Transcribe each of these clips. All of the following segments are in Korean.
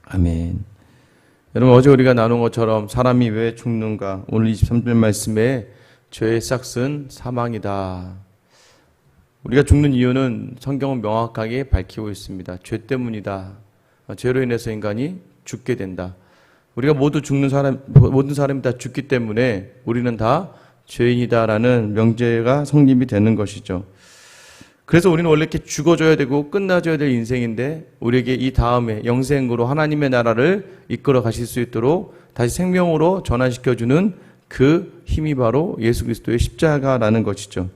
아멘. 여러분, 어제 우리가 나눈 것처럼 사람이 왜 죽는가? 오늘 23절 말씀에 죄의 싹은 사망이다. 우리가 죽는 이유는 성경은 명확하게 밝히고 있습니다. 죄 때문이다. 죄로 인해서 인간이 죽게 된다. 우리가 모든 사람이 다 죽기 때문에 우리는 다 죄인이다라는 명제가 성립이 되는 것이죠. 그래서 우리는 원래 이렇게 죽어줘야 되고 끝나줘야 될 인생인데 우리에게 이 다음에 영생으로 하나님의 나라를 이끌어 가실 수 있도록 다시 생명으로 전환시켜주는 그 힘이 바로 예수 그리스도의 십자가라는 것이죠.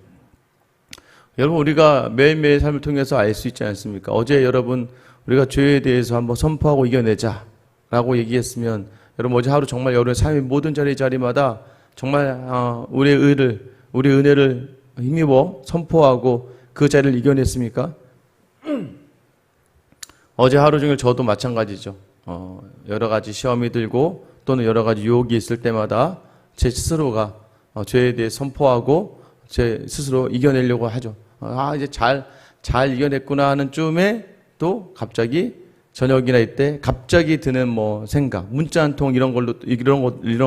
여러분, 우리가 매일매일 삶을 통해서 알 수 있지 않습니까? 어제 여러분, 우리가 죄에 대해서 한번 선포하고 이겨내자 라고 얘기했으면, 여러분 어제 하루 정말 여러분의 삶의 모든 자리마다 정말 우리의 은혜를 힘입어 선포하고 그 자리를 이겨냈습니까? 어제 하루 종일 저도 마찬가지죠. 여러 가지 시험이 들고 또는 여러 가지 유혹이 있을 때마다 제 스스로가 죄에 대해 선포하고 제 스스로 이겨내려고 하죠. 이제 잘 이겨냈구나 하는 쯤에 또 갑자기 저녁이나 이때 갑자기 드는 생각, 문자 한 통 이런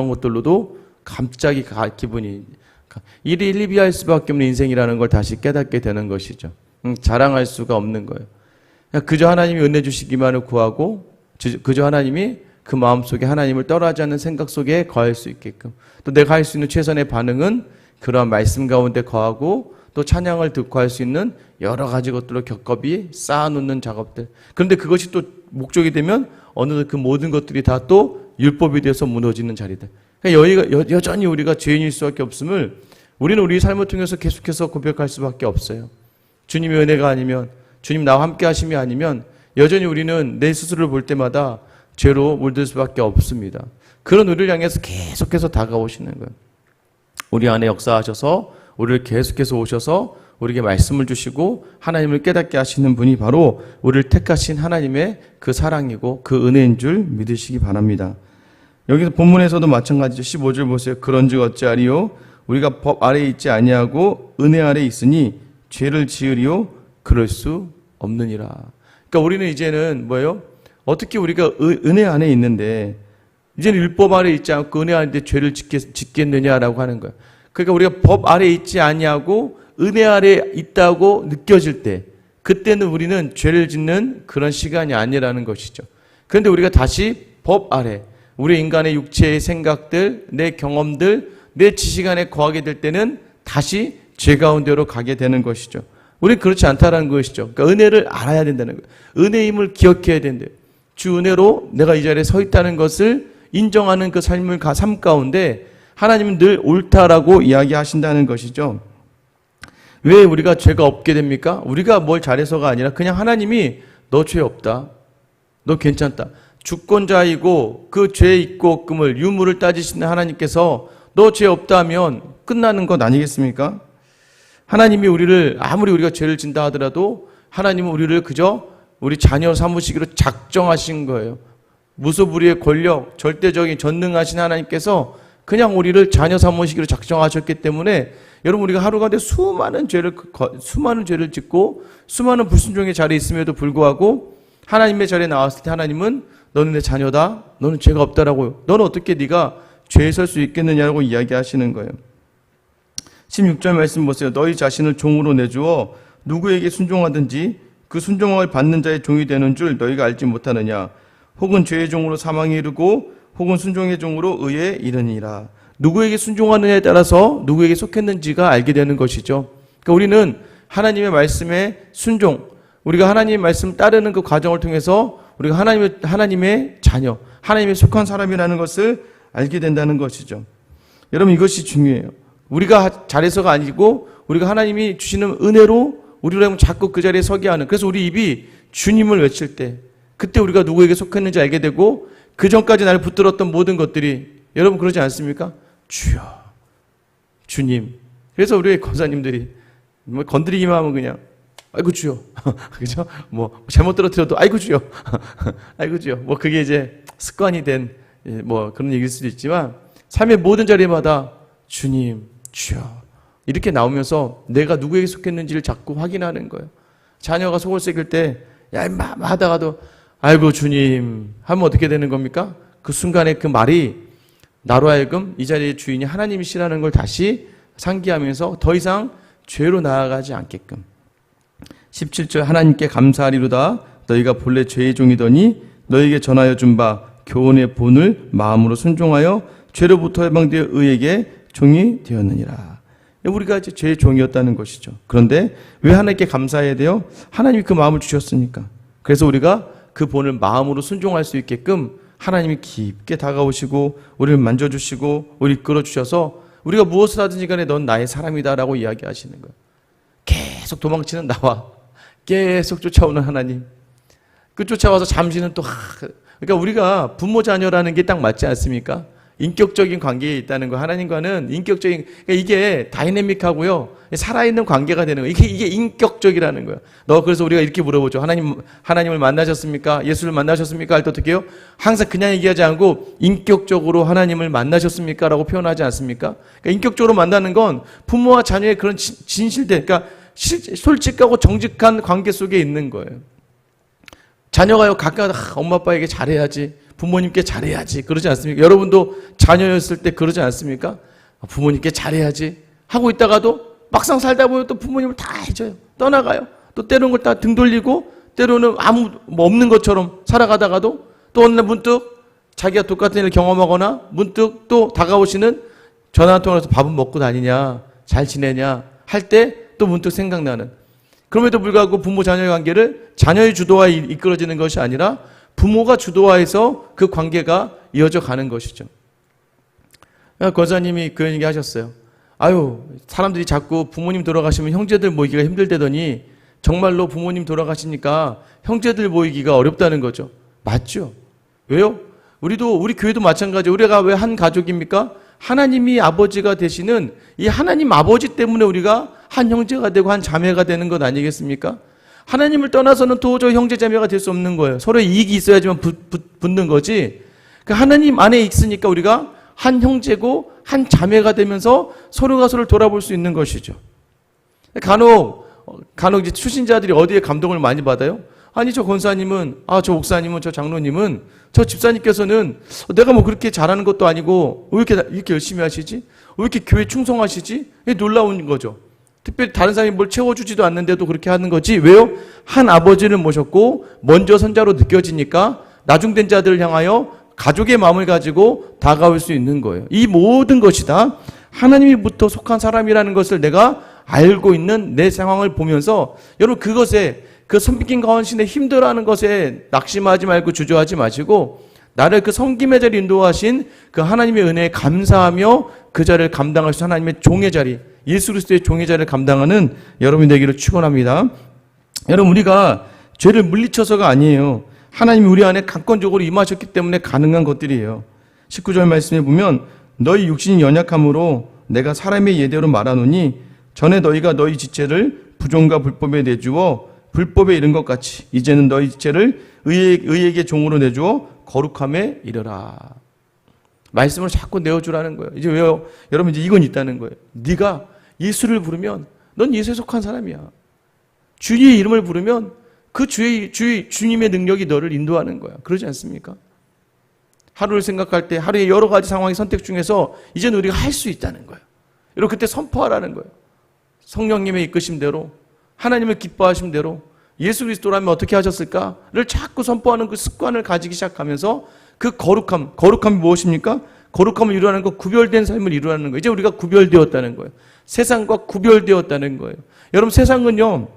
것들로도 갑자기 기분이 일이 일비할 수밖에 없는 인생이라는 걸 다시 깨닫게 되는 것이죠. 자랑할 수가 없는 거예요. 그저 하나님이 은혜 주시기만을 구하고 그저 하나님이 그 마음속에 하나님을 떠나지 않는 생각 속에 거할 수 있게끔, 또 내가 할 수 있는 최선의 반응은 그러한 말씀 가운데 거하고 또 찬양을 듣고 할 수 있는 여러 가지 것들로 겹겹이 쌓아놓는 작업들. 그런데 그것이 또 목적이 되면 어느덧 그 모든 것들이 다 또 율법이 되어서 무너지는 자리들. 그러니까 여전히 우리가 죄인일 수밖에 없음을 우리는 우리 삶을 통해서 계속해서 고백할 수밖에 없어요. 주님의 은혜가 아니면, 주님 나와 함께 하심이 아니면 여전히 우리는 내 스스로를 볼 때마다 죄로 물들 수밖에 없습니다. 그런 우리를 향해서 계속해서 다가오시는 거예요. 우리 안에 역사하셔서 우리를 계속해서 오셔서 우리에게 말씀을 주시고 하나님을 깨닫게 하시는 분이 바로 우리를 택하신 하나님의 그 사랑이고 그 은혜인 줄 믿으시기 바랍니다. 여기서 본문에서도 마찬가지죠. 15절 보세요. 그런즉 어찌하리요? 우리가 법 아래에 있지 아니하고 은혜 아래에 있으니 죄를 지으리요? 그럴 수 없느니라. 그러니까 우리는 이제는 뭐예요? 어떻게 우리가 은혜 안에 있는데 이제는 율법 아래에 있지 않고 은혜 안에 죄를 짓겠느냐라고 하는 거예요. 그러니까 우리가 법 아래에 있지 아니하고 은혜 아래에 있다고 느껴질 때, 그때는 우리는 죄를 짓는 그런 시간이 아니라는 것이죠. 그런데 우리가 다시 법 아래, 우리 인간의 육체의 생각들, 내 경험들, 내 지식 안에 거하게 될 때는 다시 죄 가운데로 가게 되는 것이죠. 우리는 그렇지 않다는 것이죠. 그러니까 은혜를 알아야 된다는 거예요. 은혜의 힘을 기억해야 된대요. 주 은혜로 내가 이 자리에 서 있다는 것을 인정하는 그 삶 가운데 하나님은 늘 옳다라고 이야기하신다는 것이죠. 왜 우리가 죄가 없게 됩니까? 우리가 뭘 잘해서가 아니라 그냥 하나님이 너 죄 없다, 너 괜찮다, 주권자이고 그 죄 있고 없음을 유무를 따지시는 하나님께서 너 죄 없다 하면 끝나는 것 아니겠습니까? 하나님이 우리를 아무리 우리가 죄를 진다 하더라도 하나님은 우리를 그저 우리 자녀 삼으시기로 작정하신 거예요. 무소불위의 권력, 절대적인 전능하신 하나님께서 그냥 우리를 자녀 삼으시기로 작정하셨기 때문에 여러분, 우리가 하루 가운데 수많은 죄를 짓고 수많은 불순종의 자리에 있음에도 불구하고 하나님의 자리에 나왔을 때 하나님은 너는 내 자녀다, 너는 죄가 없다라고, 너는 어떻게 네가 죄에 설 수 있겠느냐고 이야기하시는 거예요. 16절 말씀 보세요. 너희 자신을 종으로 내주어 누구에게 순종하든지 그 순종을 받는 자의 종이 되는 줄 너희가 알지 못하느냐. 혹은 죄의 종으로 사망에 이르고 혹은 순종의 종으로 의에 이르니라. 누구에게 순종하느냐에 따라서 누구에게 속했는지가 알게 되는 것이죠. 그러니까 우리는 하나님의 말씀에 순종, 우리가 하나님의 말씀을 따르는 그 과정을 통해서 우리가 하나님의 자녀, 하나님의 속한 사람이라는 것을 알게 된다는 것이죠. 여러분, 이것이 중요해요. 우리가 잘해서가 아니고 우리가 하나님이 주시는 은혜로 우리를 자꾸 그 자리에 서게 하는, 그래서 우리 입이 주님을 외칠 때 그때 우리가 누구에게 속했는지 알게 되고 그 전까지 나를 붙들었던 모든 것들이, 여러분 그러지 않습니까? 주여, 주님. 그래서 우리 권사님들이 건드리기만 하면 그냥 아이고 주여 그죠? 잘못 떨어뜨려도 아이고 주여 아이고 주여. 그게 이제 습관이 된 그런 얘기일 수도 있지만 삶의 모든 자리마다 주님, 주여 이렇게 나오면서 내가 누구에게 속했는지를 자꾸 확인하는 거예요. 자녀가 속을 새길 때 야 임마 하다가도 아이고 주님 하면 어떻게 되는 겁니까? 그 순간에 그 말이 나로 하여금 이 자리의 주인이 하나님이시라는 걸 다시 상기하면서 더 이상 죄로 나아가지 않게끔. 17절 하나님께 감사하리로다. 너희가 본래 죄의 종이더니 너희에게 전하여 준 바 교훈의 본을 마음으로 순종하여 죄로부터 해방되어 의에게 종이 되었느니라. 우리가 이제 죄의 종이었다는 것이죠. 그런데 왜 하나님께 감사해야 돼요? 하나님이 그 마음을 주셨으니까. 그래서 우리가 그 본을 마음으로 순종할 수 있게끔 하나님이 깊게 다가오시고 우리를 만져주시고 우리를 이끌어주셔서 우리가 무엇을 하든지 간에 넌 나의 사람이다라고 이야기하시는 거예요. 계속 도망치는 나와 계속 쫓아오는 하나님. 그 쫓아와서 잠시는 또 그러니까 우리가 부모 자녀라는 게 딱 맞지 않습니까? 인격적인 관계에 있다는 거. 하나님과는 인격적인, 그러니까 이게 다이내믹하고요, 살아있는 관계가 되는 거예요. 이게 인격적이라는 거예요. 그래서 우리가 이렇게 물어보죠. 하나님을 만나셨습니까? 예수를 만나셨습니까? 할 때 어떻게 해요? 항상 그냥 얘기하지 않고 인격적으로 하나님을 만나셨습니까? 라고 표현하지 않습니까? 그러니까 인격적으로 만나는 건 부모와 자녀의 그런 진실된, 그러니까 솔직하고 정직한 관계 속에 있는 거예요. 자녀가요, 가끔 엄마 아빠에게 잘해야지, 부모님께 잘해야지 그러지 않습니까? 여러분도 자녀였을 때 그러지 않습니까? 부모님께 잘해야지 하고 있다가도 막상 살다 보면 또 부모님을 다 해줘요. 떠나가요. 또 때로는 걸 다 등 돌리고 때로는 아무 없는 것처럼 살아가다가도 또 어느 날 문득 자기가 똑같은 일을 경험하거나 문득 또 다가오시는 전화 한 통을 해서 밥은 먹고 다니냐, 잘 지내냐 할 때 또 문득 생각나는. 그럼에도 불구하고 부모 자녀의 관계를 자녀의 주도하에 이끌어지는 것이 아니라 부모가 주도하에서 그 관계가 이어져 가는 것이죠. 권사님이 그런 얘기 하셨어요. 아유, 사람들이 자꾸 부모님 돌아가시면 형제들 모이기가 힘들다더니 정말로 부모님 돌아가시니까 형제들 모이기가 어렵다는 거죠. 맞죠? 왜요? 우리 교회도 마찬가지예요. 우리가 왜 한 가족입니까? 하나님이 아버지가 되시는 이 하나님 아버지 때문에 우리가 한 형제가 되고 한 자매가 되는 것 아니겠습니까? 하나님을 떠나서는 도저히 형제 자매가 될 수 없는 거예요. 서로 이익이 있어야지만 붙는 거지. 그 하나님 안에 있으니까 우리가 한 형제고 한 자매가 되면서 서로가 서로를 돌아볼 수 있는 것이죠. 간혹 이제 출신자들이 어디에 감동을 많이 받아요? 아니 저 권사님은, 저 목사님은, 저 장로님은, 저 집사님께서는 내가 뭐 그렇게 잘하는 것도 아니고 왜 이렇게 열심히 하시지? 왜 이렇게 교회 충성하시지? 이게 놀라운 거죠. 특별히 다른 사람이 뭘 채워주지도 않는데도 그렇게 하는 거지. 왜요? 한 아버지를 모셨고 먼저 선자로 느껴지니까 나중된 자들을 향하여 가족의 마음을 가지고 다가올 수 있는 거예요. 이 모든 것이 다 하나님이부터 속한 사람이라는 것을 내가 알고 있는 내 상황을 보면서 여러분 그것에 그 섬김과 헌신에 힘들어하는 것에 낙심하지 말고 주저하지 마시고 나를 그 섬김의 자리에 인도하신 그 하나님의 은혜에 감사하며 그 자리를 감당하신 하나님의 종의 자리, 예수 그리스도의 종의 자리를 감당하는 여러분이 되기를 축원합니다. 여러분 우리가 죄를 물리쳐서가 아니에요. 하나님이 우리 안에 강권적으로 임하셨기 때문에 가능한 것들이에요. 19절 말씀에 보면 너희 육신이 연약함으로 내가 사람의 예대로 말하노니 전에 너희가 너희 지체를 부정과 불법에 내주어 불법에 이른 것 같이 이제는 너희 지체를 의에게 종으로 내주어 거룩함에 이르라. 말씀을 자꾸 내어주라는 거예요. 이제 왜요? 여러분 이제 이건 있다는 거예요. 네가 예수를 부르면 넌 예수에 속한 사람이야. 주의 이름을 부르면 그 주님의 능력이 너를 인도하는 거야. 그러지 않습니까? 하루를 생각할 때 하루의 여러 가지 상황의 선택 중에서 이제는 우리가 할 수 있다는 거예요. 여러분 그때 선포하라는 거예요. 성령님의 이끄심대로 하나님을 기뻐하신 대로 예수 그리스도라면 어떻게 하셨을까를 자꾸 선포하는 그 습관을 가지기 시작하면서 그 거룩함이 무엇입니까? 거룩함을 이루라는 거, 구별된 삶을 이루라는 거예요. 이제 우리가 구별되었다는 거예요. 세상과 구별되었다는 거예요. 여러분 세상은요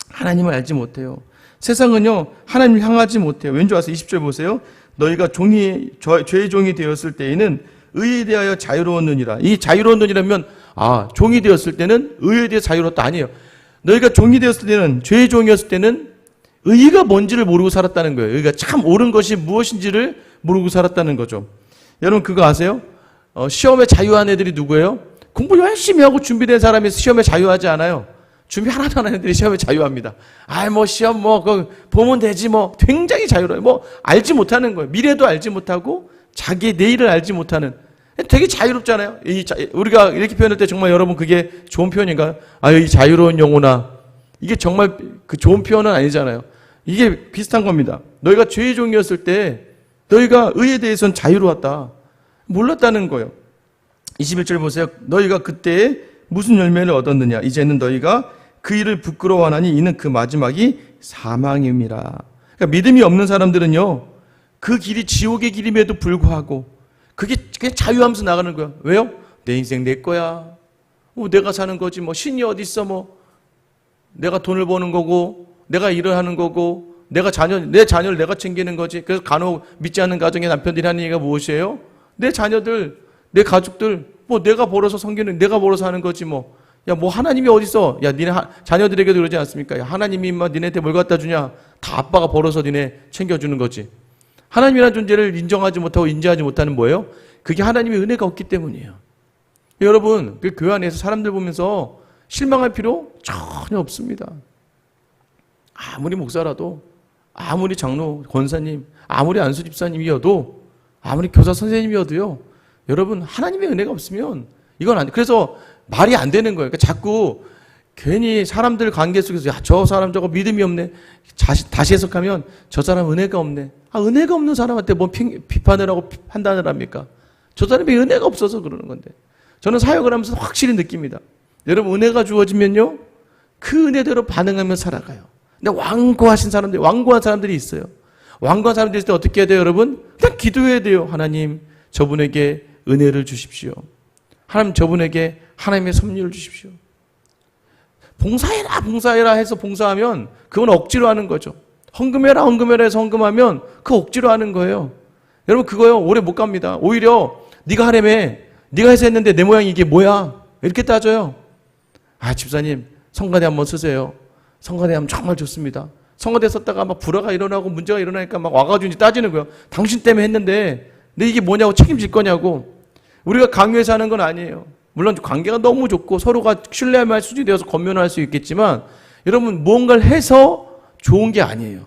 하나님을 알지 못해요. 세상은요 하나님을 향하지 못해요. 왠지 아세요? 20절 보세요. 너희가 죄의 종이 되었을 때에는 의에 대하여 자유로웠느니라. 이 자유로웠느니라면 종이 되었을 때는 의에 대해 자유롭다 아니에요. 너희가 종이 되었을 때는, 죄의 종이었을 때는 의가 뭔지를 모르고 살았다는 거예요. 의가 참 옳은 것이 무엇인지를 모르고 살았다는 거죠. 여러분 그거 아세요? 시험에 자유한 애들이 누구예요? 공부 열심히 하고 준비된 사람이 시험에 자유하지 않아요. 준비 하나도 안 하는 애들이 시험에 자유합니다. 시험 보면 되지 굉장히 자유로워요. 알지 못하는 거예요. 미래도 알지 못하고 자기의 내일을 알지 못하는. 되게 자유롭잖아요. 우리가 이렇게 표현할 때 정말 여러분 그게 좋은 표현인가요? 이 자유로운 영혼아. 이게 정말 그 좋은 표현은 아니잖아요. 이게 비슷한 겁니다. 너희가 죄의 종이었을 때 너희가 의에 대해서는 자유로웠다. 몰랐다는 거예요. 21절 보세요. 너희가 그때에 무슨 열매를 얻었느냐? 이제는 너희가 그 일을 부끄러워하나니 이는 그 마지막이 사망임이라. 그러니까 믿음이 없는 사람들은요, 그 길이 지옥의 길임에도 불구하고 그게 자유하면서 나가는 거야. 왜요? 내 인생 내 거야. 내가 사는 거지. 신이 어디 있어? 내가 돈을 버는 거고, 내가 일을 하는 거고, 내 자녀를 내가 챙기는 거지. 그래서 간혹 믿지 않는 가정의 남편들이 하는 얘기가 무엇이에요? 내 자녀들, 내 가족들, 내가 벌어서 섬기는, 내가 벌어서 하는 거지 야, 하나님이 어딨어? 야, 니네 자녀들에게도 그러지 않습니까? 야, 하나님이 니네한테 뭘 갖다 주냐? 다 아빠가 벌어서 니네 챙겨주는 거지. 하나님이라는 존재를 인정하지 못하고 인지하지 못하는 뭐예요? 그게 하나님의 은혜가 없기 때문이에요. 여러분, 그 교회 안에서 사람들 보면서 실망할 필요 전혀 없습니다. 아무리 목사라도, 아무리 장로, 권사님, 아무리 안수 집사님이어도, 아무리 교사 선생님이어도요, 여러분, 하나님의 은혜가 없으면 이건 안 돼. 그래서 말이 안 되는 거예요. 그러니까 자꾸 괜히 사람들 관계 속에서 야, 저 사람 저거 믿음이 없네. 다시 해석하면 저 사람 은혜가 없네. 은혜가 없는 사람한테 비판을 하고 판단을 합니까? 저 사람이 은혜가 없어서 그러는 건데. 저는 사역을 하면서 확실히 느낍니다. 여러분, 은혜가 주어지면요, 그 은혜대로 반응하며 살아가요. 근데 완고한 사람들이 있어요. 완고한 사람들이 있을 때 어떻게 해야 돼요, 여러분? 그냥 기도해야 돼요. 하나님, 저분에게 은혜를 주십시오. 하나님, 저분에게 하나님의 섭리를 주십시오. 봉사해라 해서 봉사하면 그건 억지로 하는 거죠. 헌금해라 해서 헌금하면 그거 억지로 하는 거예요. 여러분, 그거요, 오래 못 갑니다. 오히려 네가 하라며, 네가 해서 했는데 내 모양이 이게 뭐야? 이렇게 따져요. 집사님, 성가대 한번 쓰세요. 성가대 하면 정말 좋습니다. 성가대 썼다가 막 불화가 일어나고 문제가 일어나니까 막 와가지고 따지는 거예요. 당신 때문에 했는데 근데 이게 뭐냐고 책임질 거냐고. 우리가 강요해서 하는 건 아니에요. 물론 관계가 너무 좋고 서로가 신뢰할 만한 수준이 되어서 권면을 할 수 있겠지만 여러분, 무언가를 해서 좋은 게 아니에요.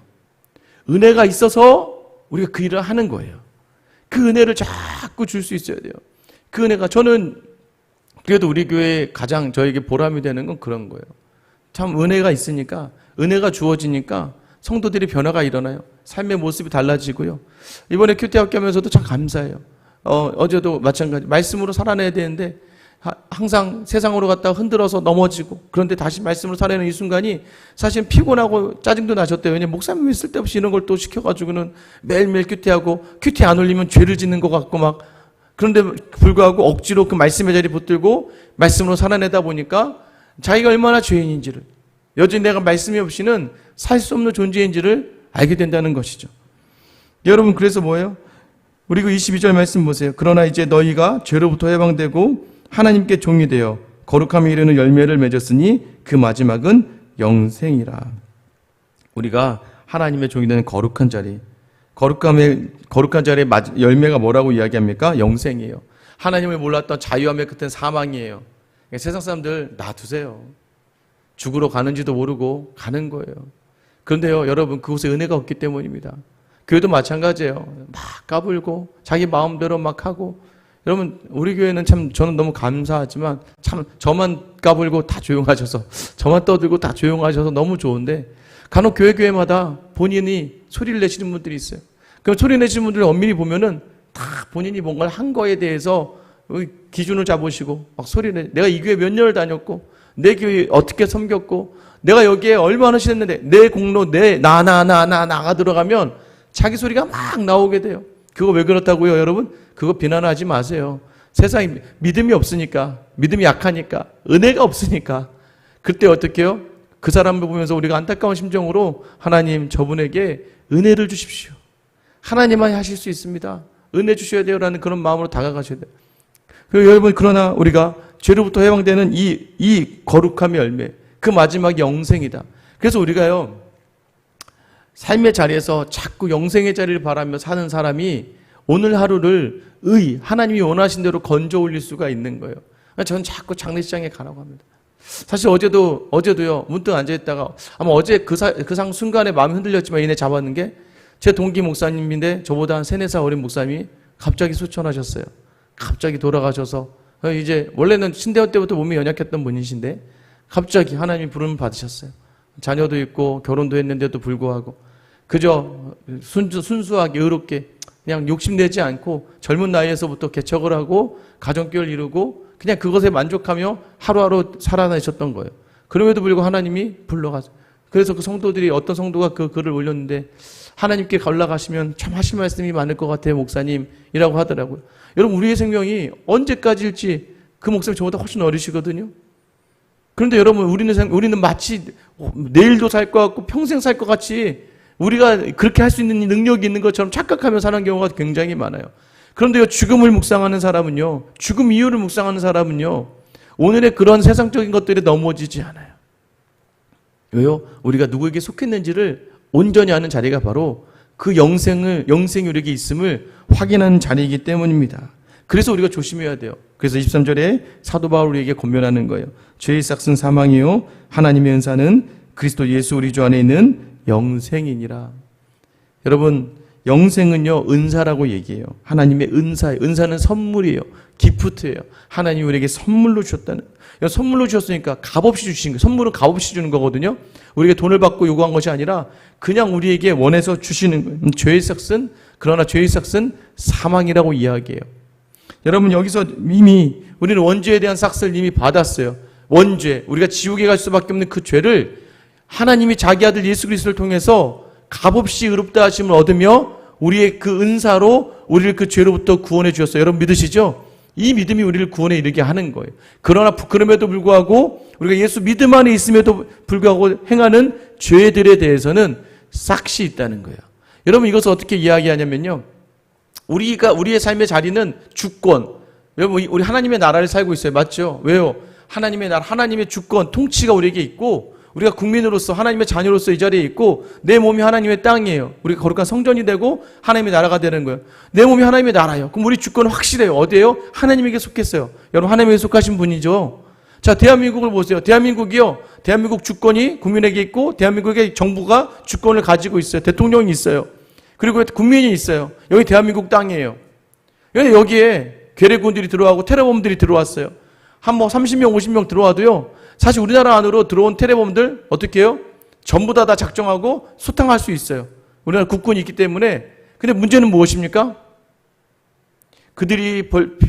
은혜가 있어서 우리가 그 일을 하는 거예요. 그 은혜를 자꾸 줄 수 있어야 돼요. 그 은혜가, 저는 그래도 우리 교회에 가장 저에게 보람이 되는 건 그런 거예요. 참 은혜가 있으니까, 은혜가 주어지니까 성도들이 변화가 일어나요. 삶의 모습이 달라지고요. 이번에 큐티 학교 하면서도 참 감사해요. 어제도 마찬가지. 말씀으로 살아내야 되는데 항상 세상으로 갔다가 흔들어서 넘어지고, 그런데 다시 말씀으로 살아내는 이 순간이 사실 피곤하고 짜증도 나셨대요. 왜냐면 목사님이 쓸데없이 이런 걸 또 시켜가지고는 매일매일 큐티하고, 큐티 안 올리면 죄를 짓는 것 같고 막, 그런데 불구하고 억지로 그 말씀의 자리 붙들고 말씀으로 살아내다 보니까 자기가 얼마나 죄인인지를, 여전히 내가 말씀이 없이는 살 수 없는 존재인지를 알게 된다는 것이죠. 여러분, 그래서 뭐예요? 우리 그 22절 말씀 보세요. 그러나 이제 너희가 죄로부터 해방되고 하나님께 종이 되어 거룩함에 이르는 열매를 맺었으니 그 마지막은 영생이라. 우리가 하나님의 종이 되는 거룩한 자리, 거룩한 자리의 열매가 뭐라고 이야기합니까? 영생이에요. 하나님을 몰랐던 자유함의 끝은 사망이에요. 세상 사람들 놔두세요. 죽으러 가는지도 모르고 가는 거예요. 그런데요, 여러분, 그곳에 은혜가 없기 때문입니다. 교회도 마찬가지예요. 막 까불고 자기 마음대로 막 하고. 여러분, 우리 교회는 참 저는 너무 감사하지만 참 저만 까불고 다 조용하셔서, 저만 떠들고 다 조용하셔서 너무 좋은데, 간혹 교회마다 본인이 소리를 내시는 분들이 있어요. 그럼 소리 내시는 분들을 엄밀히 보면은 다 본인이 뭔가를 한 거에 대해서 기준을 잡으시고 막 소리내. 내가 이 교회 몇 년을 다녔고, 내 교회 어떻게 섬겼고, 내가 여기에 얼마나 지냈는데, 내 공로, 나가 들어가면 자기 소리가 막 나오게 돼요. 그거 왜 그렇다고요, 여러분? 그거 비난하지 마세요. 세상에 믿음이 없으니까, 믿음이 약하니까, 은혜가 없으니까. 그때 어떻게 해요? 그 사람을 보면서 우리가 안타까운 심정으로 하나님, 저분에게 은혜를 주십시오. 하나님만이 하실 수 있습니다. 은혜 주셔야 돼요. 라는 그런 마음으로 다가가셔야 돼요. 그리고 여러분, 그러나 우리가 죄로부터 해방되는 이 거룩함의 열매, 그 마지막이 영생이다. 그래서 우리가요, 삶의 자리에서 자꾸 영생의 자리를 바라며 사는 사람이 오늘 하루를 하나님이 원하신 대로 건져 올릴 수가 있는 거예요. 저는 자꾸 장례식장에 가라고 합니다. 사실 어제도요, 문득 앉아있다가, 아마 어제 그 순간에 마음이 흔들렸지만 이내 잡았는 게, 제 동기 목사님인데 저보다 한 3-4살 어린 목사님이 갑자기 소천하셨어요. 갑자기 돌아가셔서, 이제 원래는 신대원 때부터 몸이 연약했던 분이신데 갑자기 하나님이 부름을 받으셨어요. 자녀도 있고 결혼도 했는데도 불구하고. 그저 순수하게 의롭게 그냥 욕심내지 않고 젊은 나이에서부터 개척을 하고 가정교회를 이루고 그냥 그것에 만족하며 하루하루 살아내셨던 거예요. 그럼에도 불구하고 하나님이 불러가서 그래서 그 성도들이 어떤 성도가 그 글을 올렸는데 하나님께 올라가시면 참 하실 말씀이 많을 것 같아요 목사님이라고 하더라고요. 여러분 우리의 생명이 언제까지일지 그 목사님 저보다 훨씬 어리시거든요. 그런데 여러분 우리는 마치 내일도 살 것 같고 평생 살 것 같이 우리가 그렇게 할 수 있는 능력이 있는 것처럼 착각하며 사는 경우가 굉장히 많아요. 그런데요 죽음을 묵상하는 사람은요 죽음 이후를 묵상하는 사람은요 오늘의 그런 세상적인 것들에 넘어지지 않아요. 왜요? 우리가 누구에게 속했는지를 온전히 아는 자리가 바로 그 영생이 우리에게 있음을 확인하는 자리이기 때문입니다. 그래서 우리가 조심해야 돼요. 그래서 23절에 사도 바울이 우리에게 권면하는 거예요. 죄의 삭은 사망이요 하나님의 은사는 그리스도 예수 우리 주 안에 있는 영생이니라. 여러분 영생은요 은사라고 얘기해요. 하나님의 은사예요. 은사는 선물이에요. 기프트예요. 하나님이 우리에게 선물로 주셨다는, 선물로 주셨으니까 값없이 주신 거예요. 선물은 값없이 주는 거거든요. 우리에게 돈을 받고 요구한 것이 아니라 그냥 우리에게 원해서 주시는 거예요. 죄의 삭은, 그러나 죄의 삭은 사망이라고 이야기해요. 여러분 여기서 이미 우리는 원죄에 대한 삭을 이미 받았어요. 원죄, 우리가 지옥에 갈 수밖에 없는 그 죄를 하나님이 자기 아들 예수 그리스도를 통해서 값없이 의롭다 하심을 얻으며 우리의 그 은사로 우리를 그 죄로부터 구원해 주셨어요. 여러분 믿으시죠? 이 믿음이 우리를 구원에 이르게 하는 거예요. 그러나 그럼에도 불구하고 우리가 예수 믿음 안에 있음에도 불구하고 행하는 죄들에 대해서는 삭이 있다는 거예요. 여러분 이것을 어떻게 이야기하냐면요. 우리의 삶의 자리는 주권. 여러분 우리 하나님의 나라를 살고 있어요. 맞죠? 왜요? 하나님의 나라, 하나님의 주권, 통치가 우리에게 있고 우리가 국민으로서 하나님의 자녀로서 이 자리에 있고 내 몸이 하나님의 땅이에요. 우리가 거룩한 성전이 되고 하나님의 나라가 되는 거예요. 내 몸이 하나님의 나라예요. 그럼 우리 주권은 확실해요. 어디예요? 하나님에게 속했어요. 여러분 하나님에게 속하신 분이죠. 자, 대한민국을 보세요. 대한민국이요. 대한민국 주권이 국민에게 있고 대한민국의 정부가 주권을 가지고 있어요. 대통령이 있어요. 그리고 국민이 있어요. 여기 대한민국 땅이에요. 여기에 괴뢰군들이 들어가고 테러범들이 들어왔어요. 한 30명, 50명 들어와도요. 사실 우리나라 안으로 들어온 테러범들 어떻게 해요? 전부 다 작정하고 소탕할 수 있어요. 우리나라 국군이 있기 때문에. 근데 문제는 무엇입니까? 그들이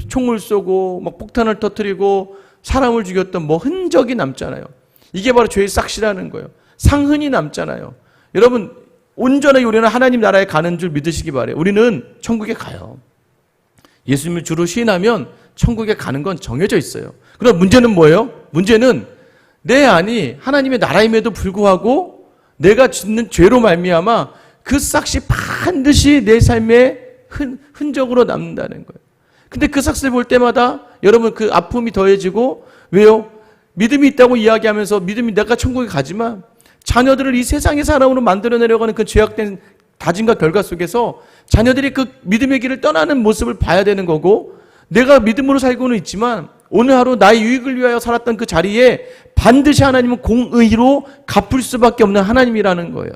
총을 쏘고 막 폭탄을 터뜨리고 사람을 죽였던 흔적이 남잖아요. 이게 바로 죄의 싹시라는 거예요. 상흔이 남잖아요. 여러분 온전하게 우리는 하나님 나라에 가는 줄 믿으시기 바라요. 우리는 천국에 가요. 예수님을 주로 시인하면 천국에 가는 건 정해져 있어요. 그럼 문제는 뭐예요? 문제는 내 안이 하나님의 나라임에도 불구하고 내가 짓는 죄로 말미암아 그 싹이 반드시 내 삶의 흔적으로 남는다는 거예요. 근데 그 싹을 볼 때마다 여러분 그 아픔이 더해지고 왜요? 믿음이 있다고 이야기하면서 믿음이 내가 천국에 가지만 자녀들을 이 세상의 사람으로 만들어내려가는 그 죄악된 다짐과 결과 속에서 자녀들이 그 믿음의 길을 떠나는 모습을 봐야 되는 거고 내가 믿음으로 살고는 있지만 오늘 하루 나의 유익을 위하여 살았던 그 자리에 반드시 하나님은 공의로 갚을 수밖에 없는 하나님이라는 거예요.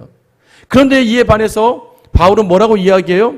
그런데 이에 반해서 바울은 뭐라고 이야기해요?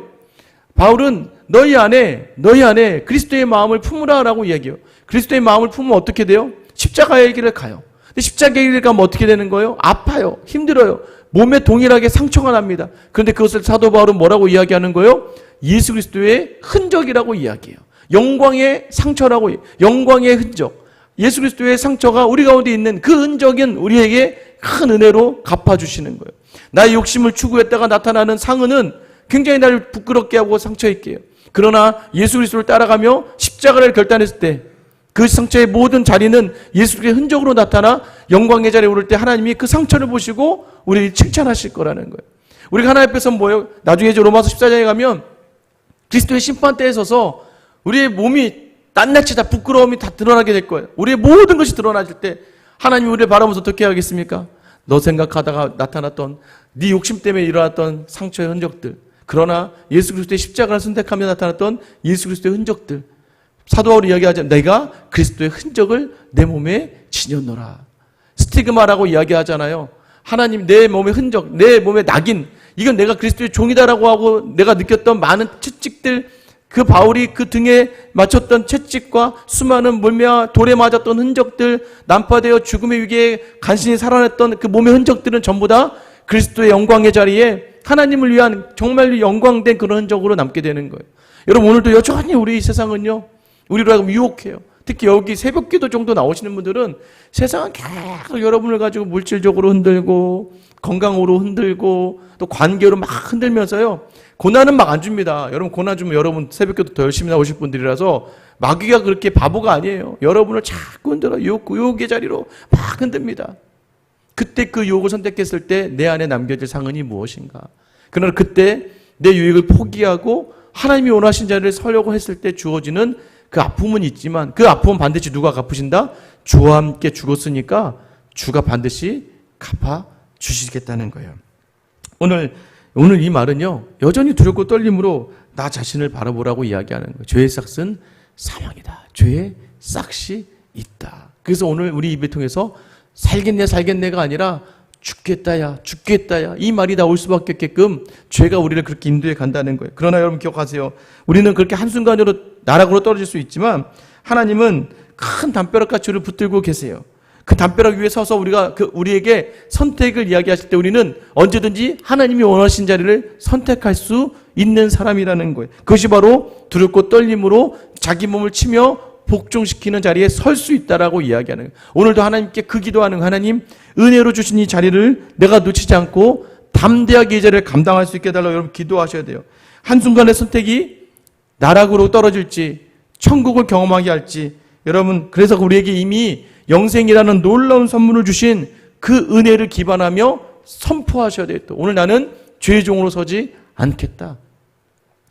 바울은 너희 안에 그리스도의 마음을 품으라라고 이야기해요. 그리스도의 마음을 품으면 어떻게 돼요? 십자가의 길을 가요. 근데 십자가의 길을 가면 어떻게 되는 거예요? 아파요. 힘들어요. 몸에 동일하게 상처가 납니다. 그런데 그것을 사도 바울은 뭐라고 이야기하는 거예요? 예수 그리스도의 흔적이라고 이야기해요. 영광의 상처라고, 영광의 흔적. 예수 그리스도의 상처가 우리 가운데 있는 그 흔적은 우리에게 큰 은혜로 갚아주시는 거예요. 나의 욕심을 추구했다가 나타나는 상흔은 굉장히 나를 부끄럽게 하고 상처 있게 해요. 그러나 예수 그리스도를 따라가며 십자가를 결단했을 때 그 상처의 모든 자리는 예수 그리스도의 흔적으로 나타나 영광의 자리에 오를 때 하나님이 그 상처를 보시고 우리를 칭찬하실 거라는 거예요. 우리가 하나님 앞에서 뭐예요? 나중에 이제 로마서 14장에 가면 그리스도의 심판대에 서서 우리의 몸이 낱낱이 다 부끄러움이 다 드러나게 될 거예요. 우리의 모든 것이 드러나질 때 하나님이 우리를 바라보면서 어떻게 하겠습니까? 너 생각하다가 나타났던 네 욕심 때문에 일어났던 상처의 흔적들, 그러나 예수 그리스도의 십자가를 선택하며 나타났던 예수 그리스도의 흔적들, 사도 바울이 이야기하자면 내가 그리스도의 흔적을 내 몸에 지녔노라. 스티그마라고 이야기하잖아요. 하나님 내 몸의 흔적, 내 몸의 낙인, 이건 내가 그리스도의 종이다라고 하고 내가 느꼈던 많은 채찍들, 그 바울이 그 등에 맞췄던 채찍과 수많은 물매와 돌에 맞았던 흔적들, 난파되어 죽음의 위기에 간신히 살아냈던 그 몸의 흔적들은 전부 다 그리스도의 영광의 자리에 하나님을 위한 정말로 영광된 그런 흔적으로 남게 되는 거예요. 여러분, 오늘도 여전히 우리 세상은요, 우리로 하여금 유혹해요. 특히 여기 새벽기도 정도 나오시는 분들은 세상은 계속 여러분을 가지고 물질적으로 흔들고 건강으로 흔들고 또 관계로 막 흔들면서요, 고난은 막 안 줍니다. 여러분, 고난 주면 여러분 새벽기도 더 열심히 나오실 분들이라서 마귀가 그렇게 바보가 아니에요. 여러분을 자꾸 흔들어 유혹의 자리로 막 흔듭니다. 그때 그 유혹을 선택했을 때 내 안에 남겨질 상흔이 무엇인가? 그러나 그때 내 유익을 포기하고 하나님이 원하신 자리를 서려고 했을 때 주어지는 그 아픔은 있지만 그 아픔은 반드시 누가 갚으신다? 주와 함께 죽었으니까 주가 반드시 갚아 주시겠다는 거예요. 오늘 이 말은요, 여전히 두렵고 떨림으로 나 자신을 바라보라고 이야기하는 거예요. 죄의 싹은 사망이다. 죄의 싹이 있다. 그래서 오늘 우리 입을 통해서 살겠네가 아니라 죽겠다야 이 말이 나올 수밖에 없게끔 죄가 우리를 그렇게 인도해 간다는 거예요. 그러나 여러분 기억하세요. 우리는 그렇게 한순간으로 나락으로 떨어질 수 있지만 하나님은 큰 담벼락같이 우리를 붙들고 계세요. 그 담벼락 위에 서서 우리에게 선택을 이야기하실 때 우리는 언제든지 하나님이 원하신 자리를 선택할 수 있는 사람이라는 거예요. 그것이 바로 두렵고 떨림으로 자기 몸을 치며 복종시키는 자리에 설 수 있다라고 이야기하는 거예요. 오늘도 하나님께 그 기도하는 하나님, 은혜로 주신 이 자리를 내가 놓치지 않고 담대하게 이 자리를 감당할 수 있게 해달라고 여러분 기도하셔야 돼요. 한순간의 선택이 나락으로 떨어질지 천국을 경험하게 할지, 여러분, 그래서 우리에게 이미 영생이라는 놀라운 선물을 주신 그 은혜를 기반하며 선포하셔야 돼요. 오늘 나는 죄의 종으로 서지 않겠다.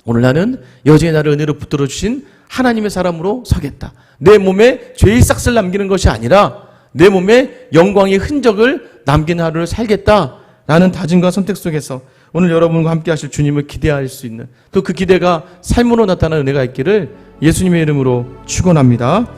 오늘 나는 여전히 나를 은혜로 붙들어 주신 하나님의 사람으로 서겠다. 내 몸에 죄의 싹을 남기는 것이 아니라 내 몸에 영광의 흔적을 남기는 하루를 살겠다. 라는 다짐과 선택 속에서 오늘 여러분과 함께 하실 주님을 기대할 수 있는, 또 그 기대가 삶으로 나타나는 은혜가 있기를 예수님의 이름으로 축원합니다.